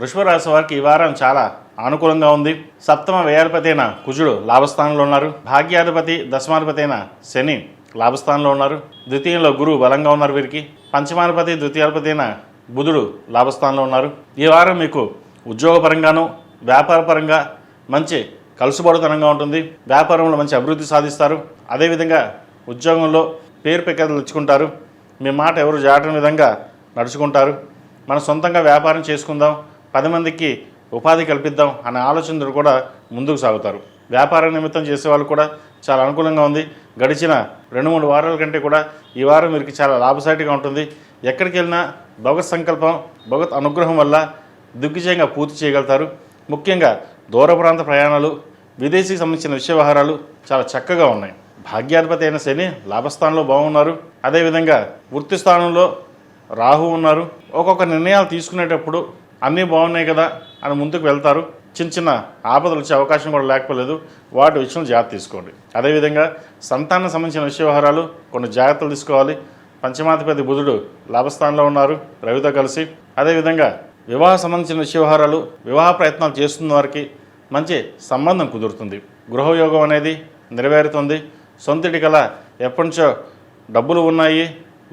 వృషభ రాశి వారికి ఈ వారం చాలా అనుకూలంగా ఉంది. సప్తమ వ్యయాధిపతి అయిన కుజుడు లాభస్థానంలో ఉన్నారు. భాగ్యాధిపతి దశమాధిపతి అయిన శని లాభస్థానంలో ఉన్నారు. ద్వితీయంలో గురువు బలంగా ఉన్నారు. వీరికి పంచమాధిపతి ద్వితీయాధిపతి అయిన బుధుడు లాభస్థానంలో ఉన్నారు. ఈ వారం మీకు ఉద్యోగపరంగాను వ్యాపారపరంగా మంచి కలుసుబడుతనంగా ఉంటుంది. వ్యాపారంలో మంచి అభివృద్ధి సాధిస్తారు. అదేవిధంగా ఉద్యోగంలో పేరు ప్రఖ్యాతులు తెచ్చుకుంటారు. మీ మాట ఎవరు జాటని విధంగా నడుచుకుంటారు. మనం సొంతంగా వ్యాపారం చేసుకుందాం, 10 మందికి ఉపాధి కల్పిద్దాం అనే ఆలోచనలు కూడా ముందుకు సాగుతారు. వ్యాపార నిమిత్తం చేసేవాళ్ళు కూడా చాలా అనుకూలంగా ఉంది. గడిచిన 2-3 వారాల కంటే కూడా ఈ వారం వీరికి చాలా లాభసాటిగా ఉంటుంది. ఎక్కడికి వెళ్ళినా భగవత్ సంకల్పం, భగవత్ అనుగ్రహం వల్ల దిగ్విజయంగా పూర్తి చేయగలుగుతారు. ముఖ్యంగా దూర ప్రాంత ప్రయాణాలు, విదేశీకి సంబంధించిన విషయ వ్యవహారాలు చాలా చక్కగా ఉన్నాయి. భాగ్యాధిపతి అయిన శని లాభస్థానంలో బాగున్నారు. అదేవిధంగా వృత్తి స్థానంలో రాహు ఉన్నారు. ఒక్కొక్క నిర్ణయాలు తీసుకునేటప్పుడు అన్నీ బాగున్నాయి కదా అని ముందుకు వెళ్తారు. చిన్న చిన్న ఆపదలు వచ్చే అవకాశం కూడా లేకపోలేదు. వాటి విషయంలో జాగ్రత్త తీసుకోండి. అదేవిధంగా సంతానం సంబంధించిన విషయ వ్యవహారాలు కొన్ని జాగ్రత్తలు తీసుకోవాలి. పంచమాధిపతి బుధుడు లాభస్థానంలో ఉన్నారు రవితో కలిసి. అదేవిధంగా వివాహ సంబంధించిన విషయ వ్యవహారాలు, వివాహ ప్రయత్నాలు చేస్తున్న వారికి మంచి సంబంధం కుదురుతుంది. గృహయోగం అనేది నెరవేరుతుంది. సొంతిటి కల ఎప్పటి నుంచో డబ్బులు ఉన్నాయి,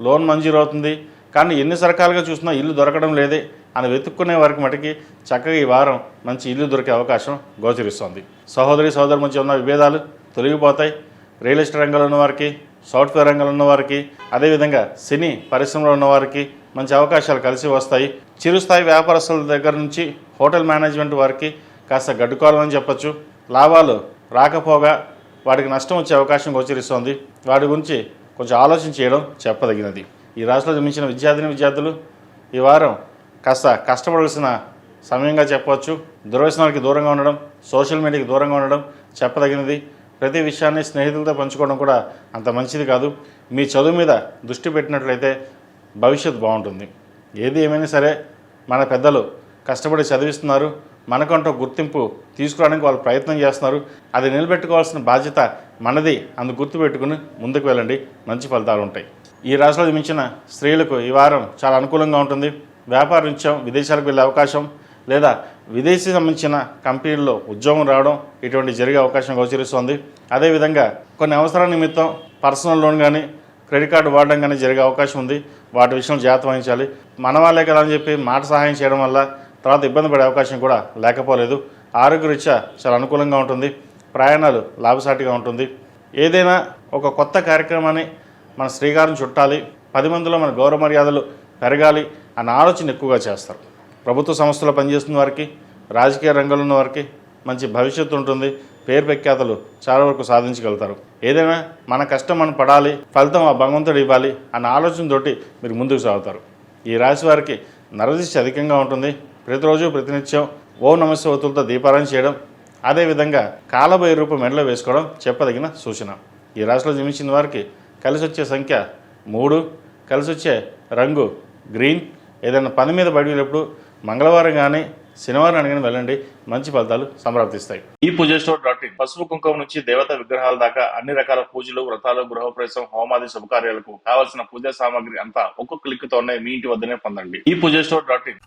లోన్ మంజూరు అవుతుంది, కానీ ఎన్ని రకాలుగా చూసినా ఇల్లు దొరకడం లేదే అని వెతుక్కునే వారికి మటుకి చక్కగా ఈ వారం మంచి ఇల్లు దొరికే అవకాశం గోచరిస్తుంది. సహోదరి సహోదరు మధ్య ఉన్న విభేదాలు తొలగిపోతాయి. రియల్ ఎస్టేట్ రంగంలో ఉన్నవారికి, సాఫ్ట్వేర్ రంగంలో ఉన్నవారికి, అదేవిధంగా సినీ పరిశ్రమలో ఉన్నవారికి మంచి అవకాశాలు కలిసి వస్తాయి. చిరుస్థాయి వ్యాపారస్తుల దగ్గర నుంచి హోటల్ మేనేజ్మెంట్ వారికి కాస్త గడ్డుకోవాలని చెప్పచ్చు. లాభాలు రాకపోగా వాటికి నష్టం వచ్చే అవకాశం గోచరిస్తోంది. వాటి గురించి కొంచెం ఆలోచన చేయడం చెప్పదగినది. ఈ రాశిలో జన్మించిన విద్యార్థులు ఈ వారం కాస్త కష్టపడాల్సిన సమయంగా చెప్పవచ్చు. దుర్వ్యసనాలకి దూరంగా ఉండడం, సోషల్ మీడియాకి దూరంగా ఉండడం చెప్పదగినది. ప్రతి విషయాన్ని స్నేహితులతో పంచుకోవడం కూడా అంత మంచిది కాదు. మీ చదువు మీద దృష్టి పెట్టినట్లయితే భవిష్యత్తు బాగుంటుంది. ఏది ఏమైనా సరే మన పెద్దలు కష్టపడి చదివిస్తున్నారు. మనకంటూ గుర్తింపు తీసుకురావడానికి వాళ్ళు ప్రయత్నం చేస్తున్నారు. అది నిలబెట్టుకోవాల్సిన బాధ్యత మనది. అందుకు గుర్తుపెట్టుకుని ముందుకు వెళ్ళండి, మంచి ఫలితాలు ఉంటాయి. ఈ రాశిలో జన్మించిన స్త్రీలకు ఈ వారం చాలా అనుకూలంగా ఉంటుంది. వ్యాపార రీత్యా విదేశాలకు వెళ్ళే అవకాశం లేదా విదేశీ సంబంధించిన కంపెనీల్లో ఉద్యోగం రావడం ఇటువంటి జరిగే అవకాశం గోచరిస్తోంది. అదేవిధంగా కొన్ని అవసరాల నిమిత్తం పర్సనల్ లోన్ కానీ క్రెడిట్ కార్డు వాడడం కానీ జరిగే అవకాశం ఉంది. వాటి విషయంలో జాగ్రత్త వహించాలి. మన వాళ్ళే కదా అని చెప్పి మాట సహాయం చేయడం వల్ల తర్వాత ఇబ్బంది పడే అవకాశం కూడా లేకపోలేదు. ఆరోగ్యరీత్యా చాలా అనుకూలంగా ఉంటుంది. ప్రయాణాలు లాభసాటిగా ఉంటుంది. ఏదైనా ఒక కొత్త కార్యక్రమాన్ని మన శ్రీకారం చుట్టాలి, 10 మందిలో మన గౌరవ మర్యాదలు పెరగాలి అన్న ఆలోచన ఎక్కువగా చేస్తారు. ప్రభుత్వ సంస్థలో పనిచేస్తున్న వారికి, రాజకీయ రంగంలో ఉన్న వారికి మంచి భవిష్యత్తు ఉంటుంది. పేరు ప్రఖ్యాతలు చాలా వరకు సాధించగలుగుతారు. ఏదైనా మన కష్టం మనం పడాలి, ఫలితం ఆ భగవంతుడు ఇవ్వాలి అన్న ఆలోచనతోటి మీరు ముందుకు సాగుతారు. ఈ రాశి వారికి నరదిష్టి అధికంగా ఉంటుంది. ప్రతిరోజు ప్రతినిత్యం ఓం నమస్య ఒత్తులతో దీపారాయణ చేయడం, అదేవిధంగా కాలభైరవ రూపం మెడలో వేసుకోవడం చెప్పదగిన సూచన. ఈ రాశిలో జన్మించిన వారికి కలిసి వచ్చే సంఖ్య 3, కలిసి వచ్చే రంగు గ్రీన్. ఏదైనా పని మీద బయటకు మంగళవారం కానీ శనివారం కానీ వెళ్ళండి, మంచి ఫలితాలు సంప్రాప్తిస్తాయి. ఈ పూజస్టోర్.in పసుపు కుంకుమ నుంచి దేవతా విగ్రహాల దాకా అన్ని రకాల పూజలు, వ్రతాలు, గృహప్రవేశం, హోమాది శుభకార్యాలకు కావాల్సిన పూజా సామాగ్రి అంతా ఒక్కొక్క క్లిక్ తోనే మీ ఇంటి వద్దనే పొందండి. ఈ పూజస్టోర్.in